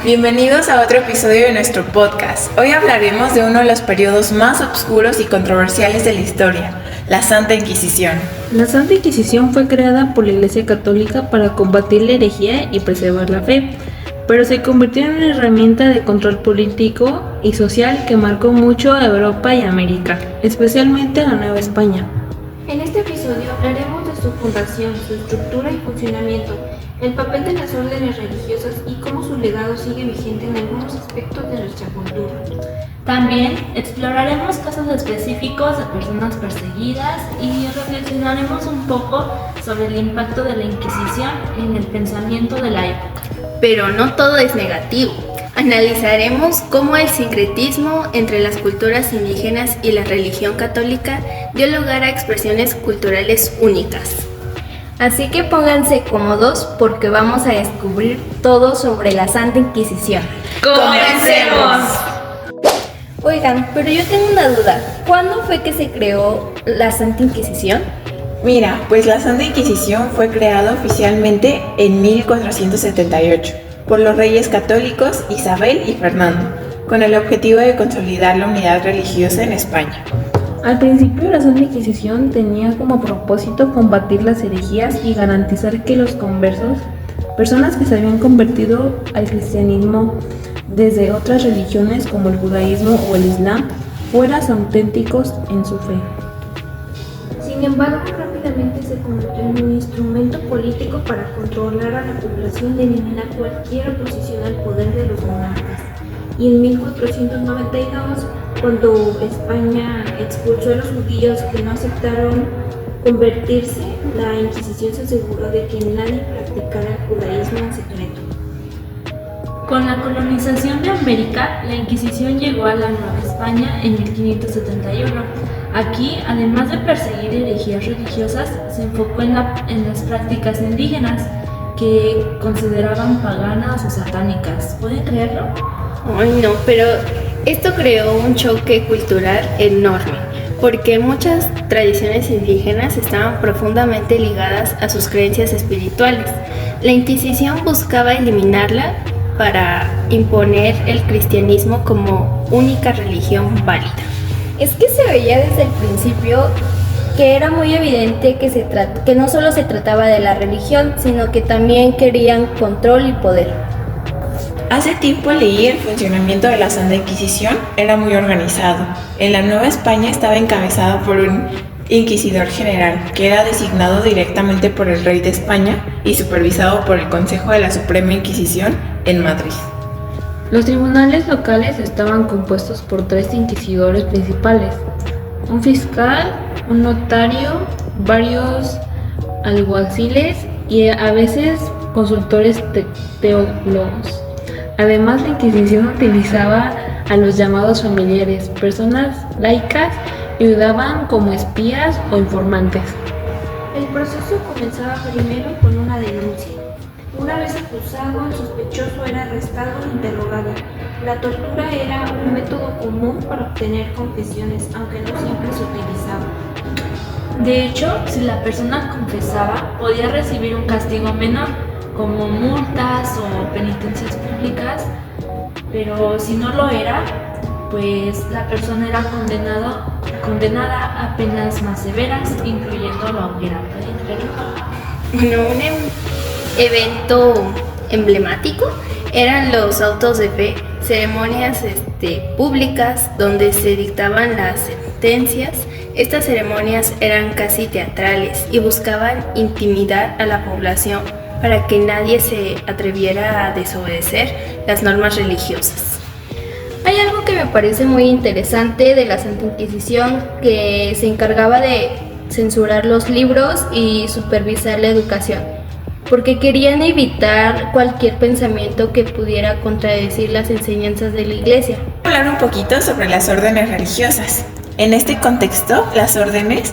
Bienvenidos a otro episodio de nuestro podcast. Hoy hablaremos de uno de los periodos más oscuros y controversiales de la historia, la Santa Inquisición. La Santa Inquisición fue creada por la Iglesia Católica para combatir la herejía y preservar la fe, pero se convirtió en una herramienta de control político y social que marcó mucho a Europa y América, especialmente a la Nueva España. En este episodio hablaremos de su fundación, su estructura y funcionamiento, el papel de las órdenes religiosas y cómo su legado sigue vigente en algunos aspectos de nuestra cultura. También exploraremos casos específicos de personas perseguidas y reflexionaremos un poco sobre el impacto de la Inquisición en el pensamiento de la época. Pero no todo es negativo. Analizaremos cómo el sincretismo entre las culturas indígenas y la religión católica dio lugar a expresiones culturales únicas. Así que pónganse cómodos porque vamos a descubrir todo sobre la Santa Inquisición. ¡Comencemos! Oigan, pero yo tengo una duda. ¿Cuándo fue que se creó la Santa Inquisición? Mira, pues la Santa Inquisición fue creada oficialmente en 1478 por los reyes católicos Isabel y Fernando, con el objetivo de consolidar la unidad religiosa en España. Al principio, la Santa Inquisición tenía como propósito combatir las herejías y garantizar que los conversos, personas que se habían convertido al cristianismo desde otras religiones como el judaísmo o el islam, fueran auténticos en su fe. Sin embargo, rápidamente se convirtió en un instrumento político para controlar a la población y eliminar cualquier oposición al poder de los monarcas. Y en 1492, cuando España expulsó a los judíos que no aceptaron convertirse, la Inquisición se aseguró de que nadie practicara el judaísmo en secreto. Con la colonización de América, la Inquisición llegó a la Nueva España en 1571. Aquí, además de perseguir herejías religiosas, se enfocó en las prácticas indígenas, que consideraban paganas o satánicas. ¿Pueden creerlo? Ay, no, pero esto creó un choque cultural enorme, porque muchas tradiciones indígenas estaban profundamente ligadas a sus creencias espirituales. La Inquisición buscaba eliminarla para imponer el cristianismo como única religión válida. Es que se veía desde el principio que era muy evidente que no solo se trataba de la religión, sino que también querían control y poder. Hace tiempo leí el funcionamiento de la Santa Inquisición, era muy organizado. En la Nueva España estaba encabezado por un inquisidor general, que era designado directamente por el rey de España y supervisado por el Consejo de la Suprema Inquisición en Madrid. Los tribunales locales estaban compuestos por 3 inquisidores principales: un fiscal, un notario, varios alguaciles y a veces consultores teólogos. Además, la Inquisición utilizaba a los llamados familiares, personas laicas, y ayudaban como espías o informantes. El proceso comenzaba primero con una denuncia. Una vez acusado, el sospechoso era arrestado e interrogado. La tortura era un método común para obtener confesiones, aunque no siempre se utilizaba. De hecho, si la persona confesaba, podía recibir un castigo menor, como multas o penitencias públicas, pero si no lo era, pues la persona era condenada a penas más severas, incluyendo la hoguera. Bueno, un evento emblemático eran los autos de fe, ceremonias públicas donde se dictaban las sentencias. Estas ceremonias eran casi teatrales y buscaban intimidar a la población para que nadie se atreviera a desobedecer las normas religiosas. Hay algo que me parece muy interesante de la Santa Inquisición, que se encargaba de censurar los libros y supervisar la educación, porque querían evitar cualquier pensamiento que pudiera contradecir las enseñanzas de la Iglesia. Voy a hablar un poquito sobre las órdenes religiosas. En este contexto, las órdenes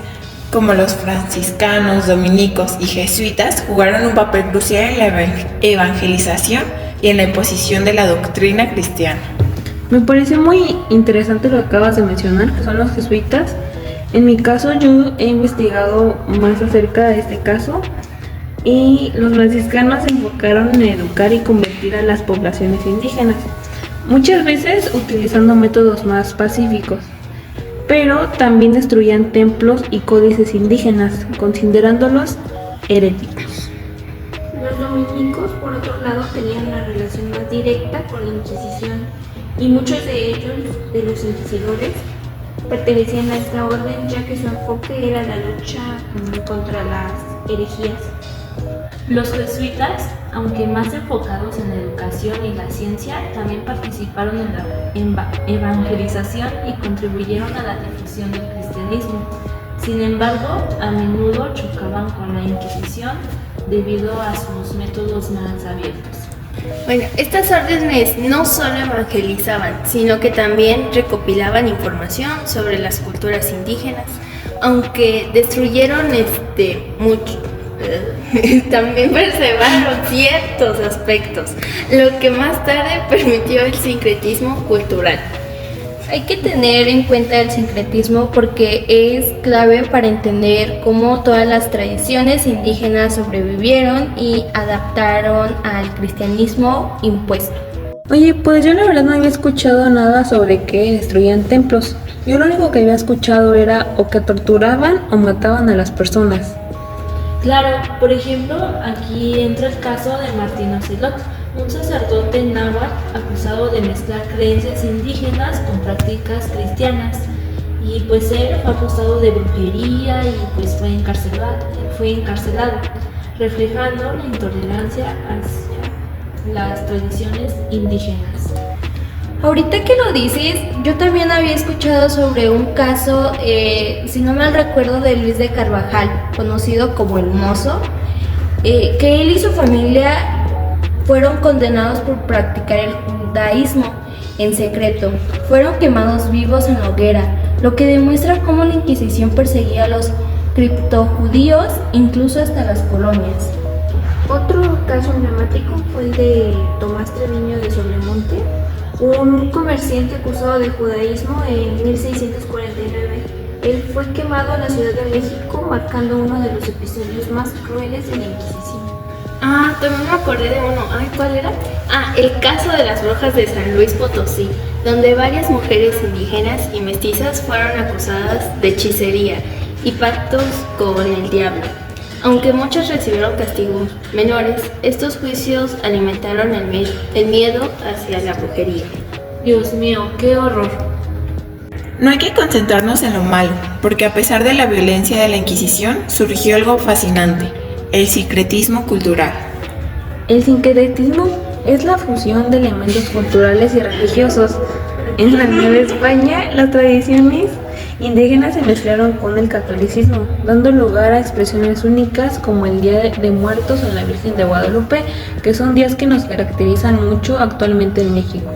como los franciscanos, dominicos y jesuitas jugaron un papel crucial en la evangelización y en la imposición de la doctrina cristiana. Me parece muy interesante lo que acabas de mencionar, que son los jesuitas. En mi caso, yo he investigado más acerca de este caso y los franciscanos se enfocaron en educar y convertir resistir a las poblaciones indígenas, muchas veces utilizando métodos más pacíficos, pero también destruían templos y códices indígenas, considerándolos heréticos. Los dominicos, por otro lado, tenían una relación más directa con la Inquisición y muchos de ellos, de los inquisidores, pertenecían a esta orden ya que su enfoque era la lucha contra las herejías. Los jesuitas, aunque más enfocados en la educación y la ciencia, también participaron en la evangelización y contribuyeron a la difusión del cristianismo. Sin embargo, a menudo chocaban con la Inquisición debido a sus métodos más abiertos. Bueno, estas órdenes no solo evangelizaban, sino que también recopilaban información sobre las culturas indígenas, aunque destruyeron mucho. También preservaron ciertos aspectos, lo que más tarde permitió el sincretismo cultural. Hay que tener en cuenta el sincretismo porque es clave para entender cómo todas las tradiciones indígenas sobrevivieron y adaptaron al cristianismo impuesto. Oye, pues yo la verdad no había escuchado nada sobre que destruían templos. Yo lo único que había escuchado era o que torturaban o mataban a las personas. Claro, por ejemplo, aquí entra el caso de Martín Ocelot, un sacerdote náhuatl acusado de mezclar creencias indígenas con prácticas cristianas. Y pues él fue acusado de brujería y pues fue encarcelado, reflejando la intolerancia hacia las tradiciones indígenas. Ahorita que lo dices, yo también había escuchado sobre un caso, si no mal recuerdo, de Luis de Carvajal, conocido como el Mozo, que él y su familia fueron condenados por practicar el judaísmo en secreto. Fueron quemados vivos en la hoguera, lo que demuestra cómo la Inquisición perseguía a los criptojudíos, incluso hasta las colonias. Otro caso emblemático fue el de Tomás Treviño de Sobremonte, un comerciante acusado de judaísmo en 1649. Él fue quemado en la Ciudad de México, marcando uno de los episodios más crueles de la Inquisición. También me acordé de uno. ¿Cuál era? El caso de las brujas de San Luis Potosí, donde varias mujeres indígenas y mestizas fueron acusadas de hechicería y pactos con el diablo. Aunque muchas recibieron castigos menores, estos juicios alimentaron el miedo hacia la brujería. Dios mío, qué horror. No hay que concentrarnos en lo malo, porque a pesar de la violencia de la Inquisición, surgió algo fascinante, el sincretismo cultural. El sincretismo es la fusión de elementos culturales y religiosos. En la Nueva España, las tradiciones indígenas se mezclaron con el catolicismo, dando lugar a expresiones únicas como el Día de Muertos o la Virgen de Guadalupe, que son días que nos caracterizan mucho actualmente en México.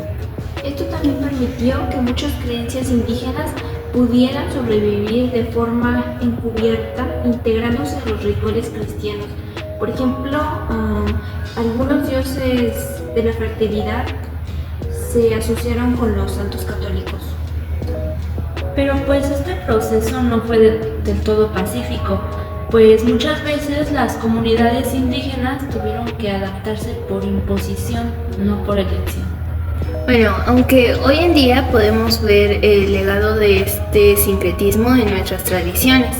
Esto también permitió que muchas creencias indígenas pudieran sobrevivir de forma encubierta, integrándose a los rituales cristianos. Por ejemplo, algunos dioses de la fertilidad se asociaron con los santos católicos. Pero pues este proceso no fue del todo pacífico, pues muchas veces las comunidades indígenas tuvieron que adaptarse por imposición, no por elección. Bueno, aunque hoy en día podemos ver el legado de este sincretismo en nuestras tradiciones,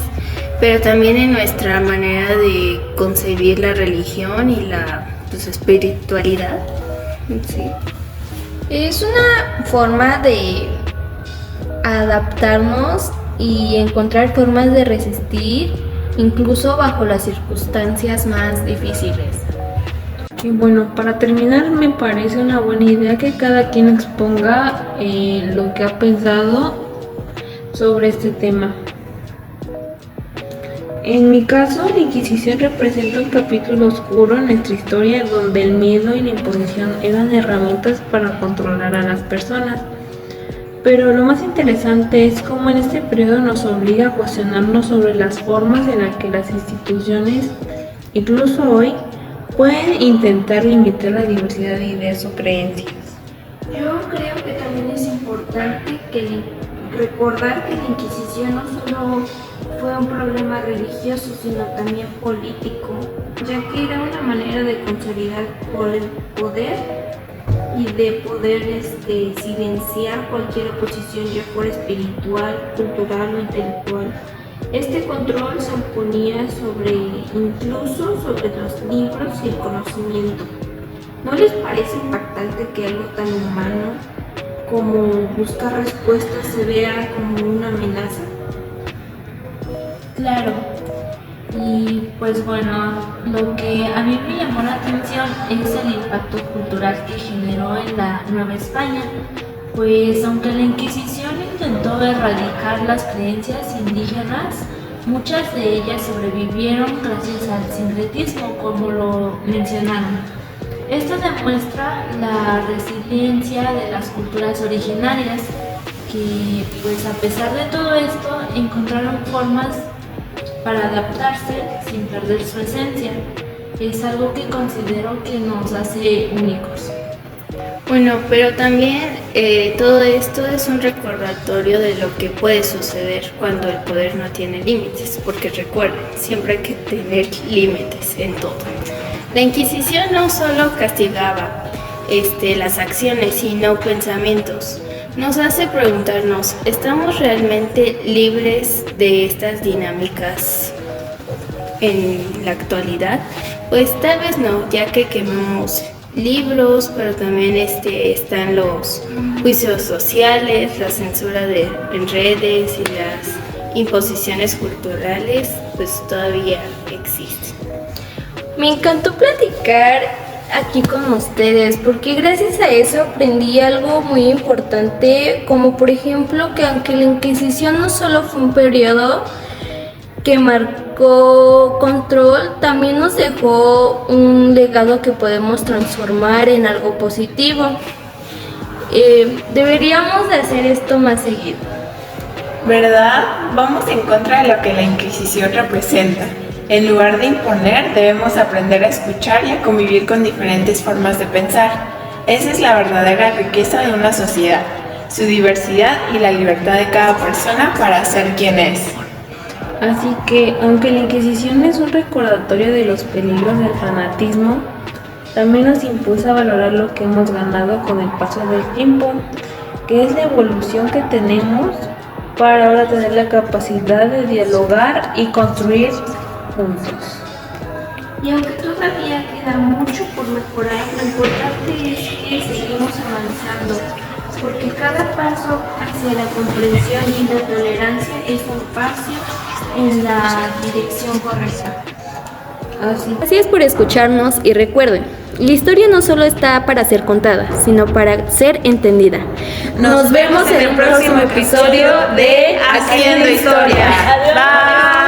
pero también en nuestra manera de concebir la religión y la espiritualidad. Sí. Es una forma de adaptarnos y encontrar formas de resistir, incluso bajo las circunstancias más difíciles. Y bueno, para terminar, me parece una buena idea que cada quien exponga lo que ha pensado sobre este tema. En mi caso, la Inquisición representa un capítulo oscuro en nuestra historia donde el miedo y la imposición eran herramientas para controlar a las personas. Pero lo más interesante es cómo en este periodo nos obliga a cuestionarnos sobre las formas en las que las instituciones, incluso hoy, pueden intentar limitar la diversidad de ideas o creencias. Yo creo que también es importante recordar que la Inquisición no solo fue un problema religioso, sino también político, ya que era una manera de consolidar por el poder y de poder silenciar cualquier oposición, ya fuera espiritual, cultural o intelectual. Este control se imponía incluso sobre los libros y el conocimiento. ¿No les parece impactante que algo tan humano como buscar respuestas se vea como una amenaza? Claro. Y pues bueno, lo que a mí me llamó la atención es el impacto cultural que generó en la Nueva España, pues aunque la Inquisición intentó erradicar las creencias indígenas, muchas de ellas sobrevivieron gracias al sincretismo, como lo mencionaron. Esto demuestra la resiliencia de las culturas originarias, que pues a pesar de todo esto encontraron formas para adaptarse sin perder su esencia. Es algo que considero que nos hace únicos. Bueno, pero también todo esto es un recordatorio de lo que puede suceder cuando el poder no tiene límites, porque recuerden, siempre hay que tener límites en todo. La Inquisición no solo castigaba las acciones, sino pensamientos. Nos hace preguntarnos, ¿estamos realmente libres de estas dinámicas en la actualidad? Pues tal vez no, ya que quemamos libros, pero también están los juicios sociales, la censura en redes y las imposiciones culturales, pues todavía existen. Me encantó platicar aquí con ustedes porque gracias a eso aprendí algo muy importante, como por ejemplo que aunque la Inquisición no solo fue un periodo que marcó control, también nos dejó un legado que podemos transformar en algo positivo. Deberíamos de hacer esto más seguido. ¿Verdad? Vamos en contra de lo que la Inquisición representa. En lugar de imponer, debemos aprender a escuchar y a convivir con diferentes formas de pensar. Esa es la verdadera riqueza de una sociedad, su diversidad y la libertad de cada persona para ser quien es. Así que, aunque la Inquisición es un recordatorio de los peligros del fanatismo, también nos impulsa a valorar lo que hemos ganado con el paso del tiempo, que es la evolución que tenemos para ahora tener la capacidad de dialogar y construir juntos. Y aunque todavía queda mucho por mejorar, lo importante es que seguimos avanzando, porque cada paso hacia la comprensión y la tolerancia es un paso en la dirección correcta. Gracias por escucharnos y recuerden, la historia no solo está para ser contada, sino para ser entendida. Nos vemos en el próximo episodio de Haciendo Historia. Bye.